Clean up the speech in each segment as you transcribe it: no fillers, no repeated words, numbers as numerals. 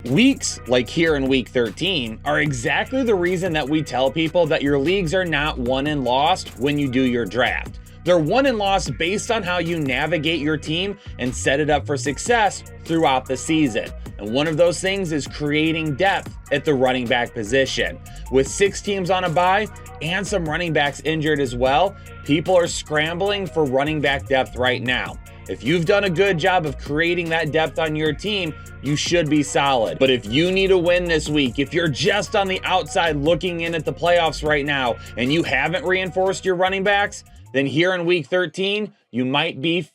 Weeks, like here in week 13, are exactly the reason that we tell people that your leagues are not won and lost when you do your draft. They're won and lost based on how you navigate your team and set it up for success throughout the season. And one of those things is creating depth at the running back position. With 6 teams on a bye and some running backs injured as well, people are scrambling for running back depth right now. If you've done a good job of creating that depth on your team, you should be solid. But if you need a win this week, if you're just on the outside looking in at the playoffs right now and you haven't reinforced your running backs, then here in week 13, you might be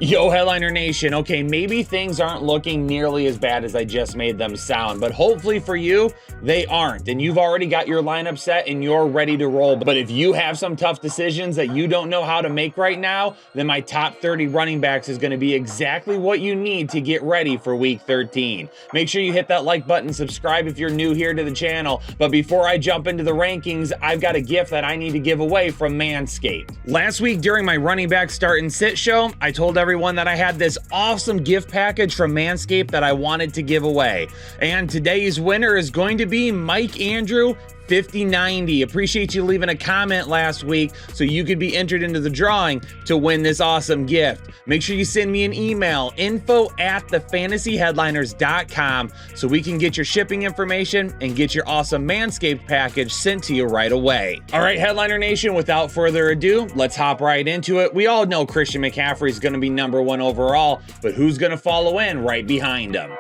Yo, Headliner Nation. Okay, maybe things aren't looking nearly as bad as I just made them sound, but hopefully for you, they aren't. And you've already got your lineup set and you're ready to roll. But if you have some tough decisions that you don't know how to make right now, then my top 30 running backs is going to be exactly what you need to get ready for week 13. Make sure you hit that like button, subscribe if you're new here to the channel. But before I jump into the rankings, I've got a gift that I need to give away from Manscaped. Last week during my running back start and sit show, I told everyone that I had this awesome gift package from Manscaped that I wanted to give away. And today's winner is going to be Mike Andrew 5090. Appreciate you leaving a comment last week so you could be entered into the drawing to win this awesome gift. Make sure you send me an email, info@thefantasyheadliners.com, so we can get your shipping information and get your awesome Manscaped package sent to you right away. All right, Headliner Nation, without further ado, let's hop right into it. We all know Christian McCaffrey is going to be #1 overall, but who's going to follow in right behind him?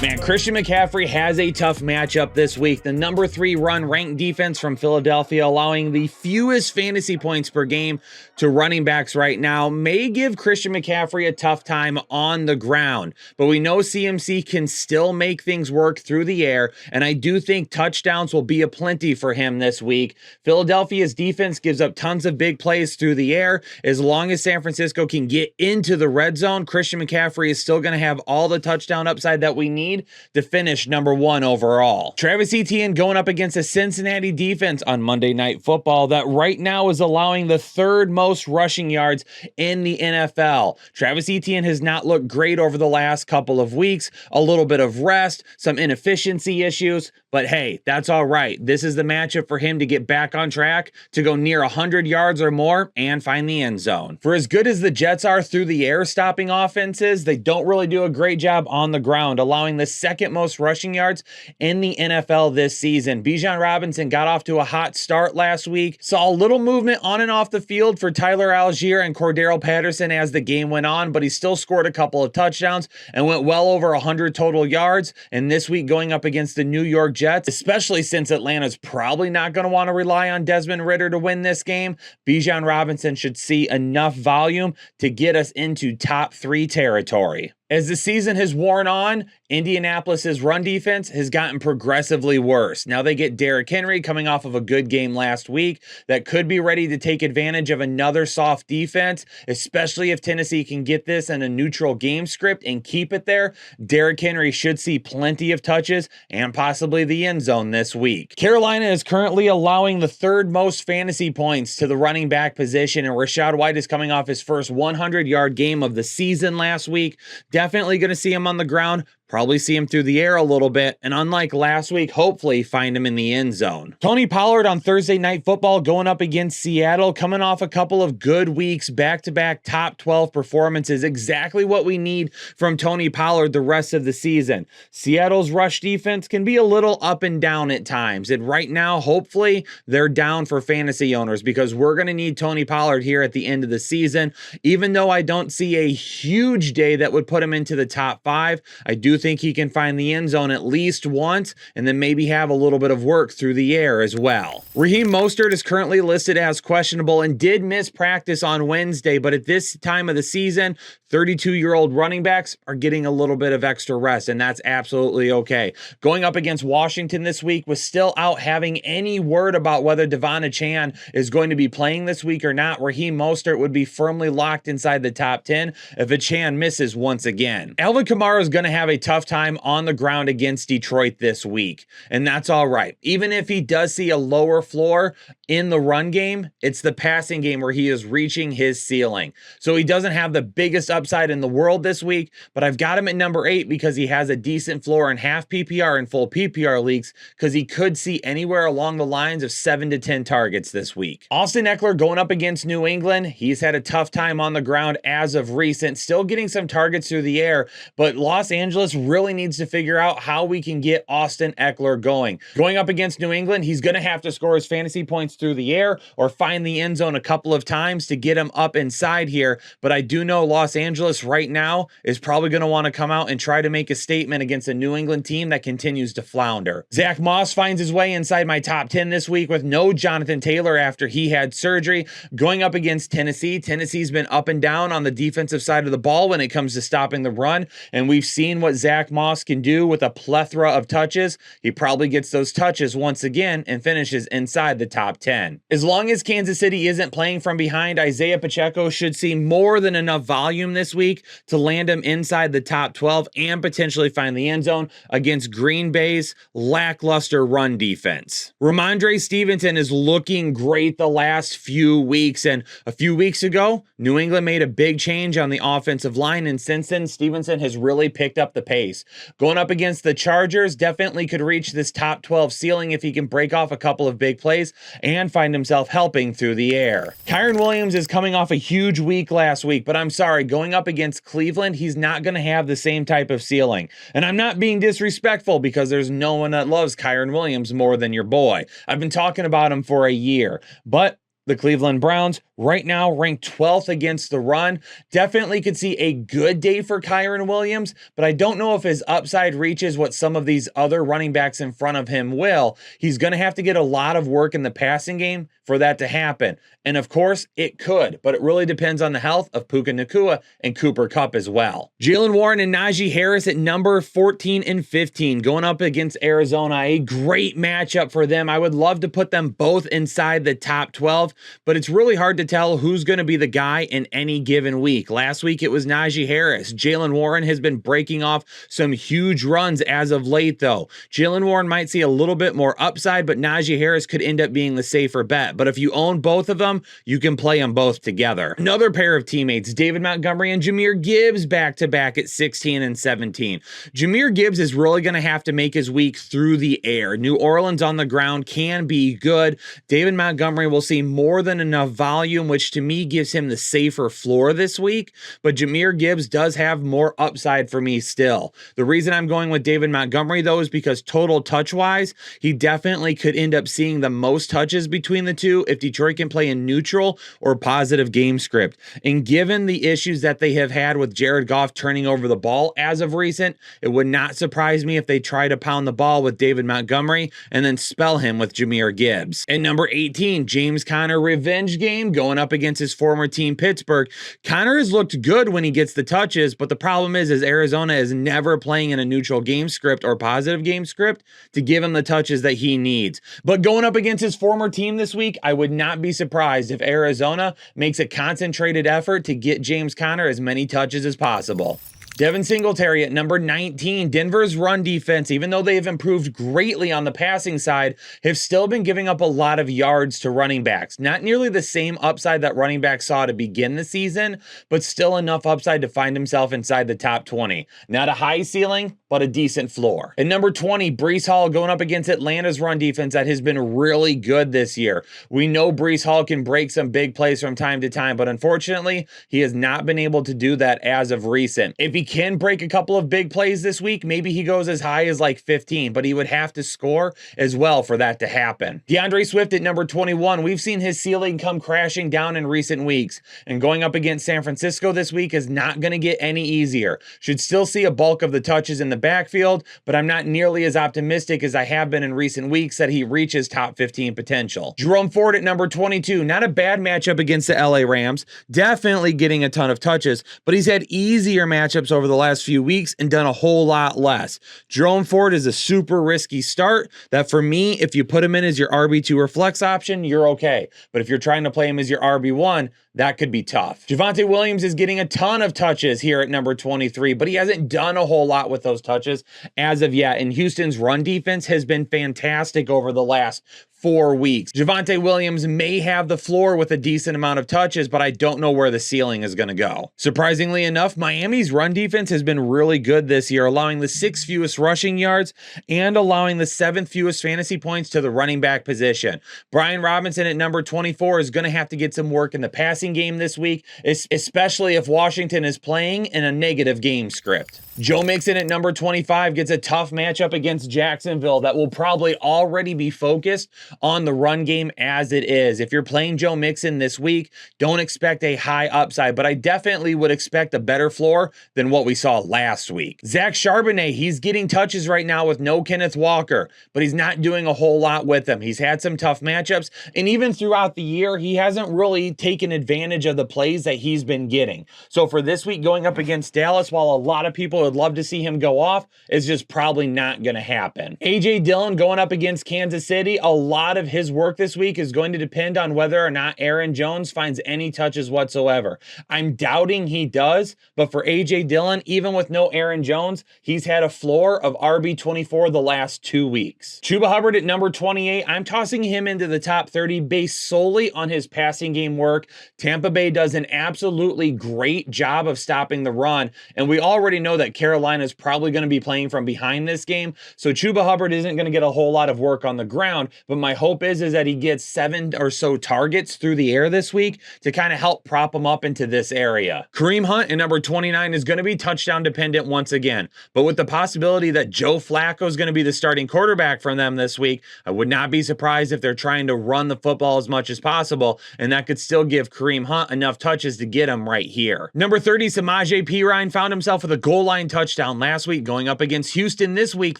Man, Christian McCaffrey has a tough matchup this week. The #3 run ranked defense from Philadelphia, allowing the fewest fantasy points per game to running backs right now, may give Christian McCaffrey a tough time on the ground. But we know CMC can still make things work through the air, and I do think touchdowns will be aplenty for him this week. Philadelphia's defense gives up tons of big plays through the air. As long as San Francisco can get into the red zone, Christian McCaffrey is still going to have all the touchdown upside that we need to finish #1 overall. Travis Etienne going up against a Cincinnati defense on Monday Night Football that right now is allowing the 3rd most rushing yards in the NFL. Travis Etienne has not looked great over the last couple of weeks, a little bit of rest, some inefficiency issues, but hey, that's all right. This is the matchup for him to get back on track, to go near 100 yards or more and find the end zone. For as good as the Jets are through the air stopping offenses, they don't really do a great job on the ground, allowing the 2nd most rushing yards in the NFL this season. Bijan Robinson got off to a hot start last week, saw a little movement on and off the field for Tyler Algier and Cordero Patterson as the game went on, but he still scored a couple of touchdowns and went well over 100 total yards. And this week going up against the New York Jets, especially since Atlanta's probably not going to want to rely on Desmond Ridder to win this game, Bijan Robinson should see enough volume to get us into top 3 territory. As the season has worn on, Indianapolis's run defense has gotten progressively worse. Now they get Derrick Henry coming off of a good game last week that could be ready to take advantage of another soft defense, especially if Tennessee can get this in a neutral game script and keep it there. Derrick Henry should see plenty of touches and possibly the end zone this week. Carolina is currently allowing the 3rd most fantasy points to the running back position, and Rachaad White is coming off his first 100-yard game of the season last week. Definitely going to see him on the ground, probably see him through the air a little bit, and unlike last week, hopefully find him in the end zone. Tony Pollard on Thursday Night Football going up against Seattle, coming off a couple of good weeks, back-to-back top 12 performances, exactly what we need from Tony Pollard the rest of the season. Seattle's rush defense can be a little up and down at times, and right now, hopefully, they're down for fantasy owners because we're going to need Tony Pollard here at the end of the season. Even though I don't see a huge day that would put him into the top 5, I do think he can find the end zone at least once and then maybe have a little bit of work through the air as well. Raheem Mostert is currently listed as questionable and did miss practice on Wednesday, but at this time of the season, 32-year-old running backs are getting a little bit of extra rest, and that's absolutely okay. Going up against Washington this week with still out having any word about whether Devon Achane is going to be playing this week or not, Raheem Mostert would be firmly locked inside the top 10 if Achane misses once again. Alvin Kamara is going to have a tough time on the ground against Detroit this week, and that's all right. Even if he does see a lower floor in the run game, it's the passing game where he is reaching his ceiling. So he doesn't have the biggest upside upside in the world this week, but I've got him at number 8 because he has a decent floor in half PPR and full PPR leagues, because he could see anywhere along the lines of 7 to 10 targets this week. Austin Ekeler going up against New England. He's had a tough time on the ground as of recent, still getting some targets through the air, but Los Angeles really needs to figure out how we can get Austin Ekeler going. Going up against New England, he's going to have to score his fantasy points through the air or find the end zone a couple of times to get him up inside here, but I do know Los Angeles right now is probably going to want to come out and try to make a statement against a New England team that continues to flounder. Zach Moss finds his way inside my top 10 this week with no Jonathan Taylor after he had surgery. Going up against Tennessee, Tennessee's been up and down on the defensive side of the ball when it comes to stopping the run, and we've seen what Zach Moss can do with a plethora of touches. He probably gets those touches once again and finishes inside the top 10. As long as Kansas City isn't playing from behind, Isaiah Pacheco should see more than enough volume this week to land him inside the top 12 and potentially find the end zone against Green Bay's lackluster run defense. Rhamondre Stevenson is looking great the last few weeks, and a few weeks ago, New England made a big change on the offensive line, and since then, Stevenson has really picked up the pace. Going up against the Chargers, definitely could reach this top 12 ceiling if he can break off a couple of big plays and find himself helping through the air. Kyren Williams is coming off a huge week last week, but I'm sorry, going up against Cleveland, he's not going to have the same type of ceiling. And I'm not being disrespectful because there's no one that loves Kyren Williams more than your boy. I've been talking about him for a year, but the Cleveland Browns right now ranked 12th against the run. Definitely could see a good day for Kyren Williams, but I don't know if his upside reaches what some of these other running backs in front of him will. He's going to have to get a lot of work in the passing game for that to happen. And of course, it could, but it really depends on the health of Puka Nacua and Cooper Kupp as well. Jaylen Warren and Najee Harris at number 14 and 15 going up against Arizona. A great matchup for them. I would love to put them both inside the top 12, but it's really hard to tell who's going to be the guy in any given week. Last week, it was Najee Harris. Jaylen Warren has been breaking off some huge runs as of late, though. Jaylen Warren might see a little bit more upside, but Najee Harris could end up being the safer bet. But if you own both of them, you can play them both together. Another pair of teammates, David Montgomery and Jahmyr Gibbs, back-to-back at 16 and 17. Jahmyr Gibbs is really going to have to make his week through the air. New Orleans on the ground can be good. David Montgomery will see more than enough volume, which to me gives him the safer floor this week, but Jahmyr Gibbs does have more upside for me still. The reason I'm going with David Montgomery, though, is because total touch-wise, he definitely could end up seeing the most touches between the two if Detroit can play in neutral or positive game script. And given the issues that they have had with Jared Goff turning over the ball as of recent, it would not surprise me if they try to pound the ball with David Montgomery and then spell him with Jahmyr Gibbs. At number 18, James Conner revenge game going up against his former team Pittsburgh. Conner has looked good when he gets the touches, but the problem is Arizona is never playing in a neutral game script or positive game script to give him the touches that he needs. But going up against his former team this week, I would not be surprised if Arizona makes a concentrated effort to get James Conner as many touches as possible. Devin Singletary at number 19. Denver's run defense, even though they have improved greatly on the passing side, have still been giving up a lot of yards to running backs. Not nearly the same upside that running backs saw to begin the season, but still enough upside to find himself inside the top 20. Not a high ceiling, but a decent floor. At number 20, Breece Hall going up against Atlanta's run defense that has been really good this year. We know Breece Hall can break some big plays from time to time, but unfortunately, he has not been able to do that as of recent. If he can break a couple of big plays this week, maybe he goes as high as like 15, but he would have to score as well for that to happen. DeAndre Swift at number 21. We've seen his ceiling come crashing down in recent weeks, and going up against San Francisco this week is not going to get any easier. Should still see a bulk of the touches in the backfield, but I'm not nearly as optimistic as I have been in recent weeks that he reaches top 15 potential. Jerome Ford at number 22. Not a bad matchup against the LA Rams. Definitely getting a ton of touches, but he's had easier matchups over the last few weeks and done a whole lot less. Jerome Ford is a super risky start that for me, if you put him in as your RB2 or flex option, you're okay. But if you're trying to play him as your RB1, that could be tough. Javonte Williams is getting a ton of touches here at number 23, but he hasn't done a whole lot with those touches as of yet. And Houston's run defense has been fantastic over the last 4 weeks. Javonte Williams may have the floor with a decent amount of touches, but I don't know where the ceiling is going to go. Surprisingly enough, Miami's run defense has been really good this year, allowing the 6th fewest rushing yards and allowing the 7th fewest fantasy points to the running back position. Brian Robinson at number 24 is going to have to get some work in the passing game this week, especially if Washington is playing in a negative game script. Joe Mixon at number 25 gets a tough matchup against Jacksonville that will probably already be focused on the run game as it is. If you're playing Joe Mixon this week, don't expect a high upside, but I definitely would expect a better floor than what we saw last week. Zach Charbonnet, he's getting touches right now with no Kenneth Walker, but he's not doing a whole lot with them. He's had some tough matchups, and even throughout the year, he hasn't really taken advantage of the plays that he's been getting. So for this week going up against Dallas, while a lot of people would love to see him go off, it's just probably not going to happen. A.J. Dillon going up against Kansas City, a lot of his work this week is going to depend on whether or not Aaron Jones finds any touches whatsoever. I'm doubting he does, but for A.J. Dillon, even with no Aaron Jones, he's had a floor of RB24 the last 2 weeks. Chuba Hubbard at number 28, I'm tossing him into the top 30 based solely on his passing game work. Tampa Bay does an absolutely great job of stopping the run, and we already know that Carolina is probably going to be playing from behind this game, so Chuba Hubbard isn't going to get a whole lot of work on the ground, but my hope is that he gets 7 or so targets through the air this week to kind of help prop him up into this area. Kareem Hunt at number 29 is going to be touchdown dependent once again, but with the possibility that Joe Flacco is going to be the starting quarterback from them this week, I would not be surprised if they're trying to run the football as much as possible, and that could still give Kareem Hunt enough touches to get him right here. Number 30, Samaje Perine found himself with a goal line touchdown last week going up against Houston this week,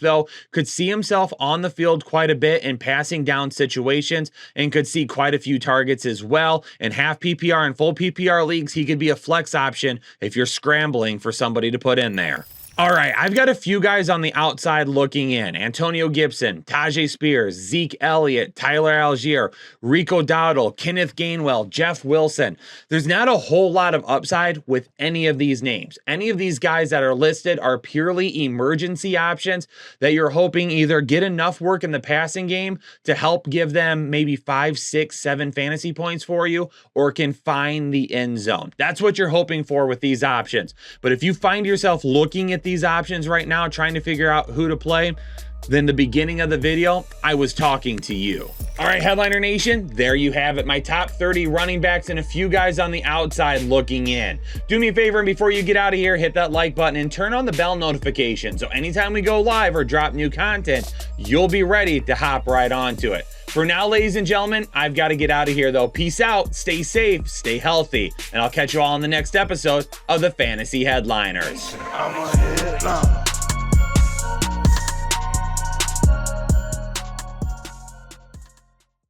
though, could see himself on the field quite a bit in passing down situations and could see quite a few targets as well. In half PPR and full PPR leagues, he could be a flex option if you're scrambling for somebody to put in there. All right, I've got a few guys on the outside looking in. Antonio Gibson, Tajay Spears, Zeke Elliott, Tyler Algier, Rico Dowdle, Kenneth Gainwell, Jeff Wilson. There's not a whole lot of upside with any of these names. Any of these guys that are listed are purely emergency options that you're hoping either get enough work in the passing game to help give them maybe 5, 6, 7 fantasy points for you, or can find the end zone. That's what you're hoping for with these options. But if you find yourself looking at these options right now, trying to figure out who to play, then the beginning of the video, I was talking to you. All right, Headliner Nation, there you have it. My top 30 running backs and a few guys on the outside looking in. Do me a favor, and before you get out of here, hit that like button and turn on the bell notification. So anytime we go live or drop new content, you'll be ready to hop right onto it. For now, ladies and gentlemen, I've got to get out of here though. Peace out, stay safe, stay healthy, and I'll catch you all in the next episode of the Fantasy Headliners.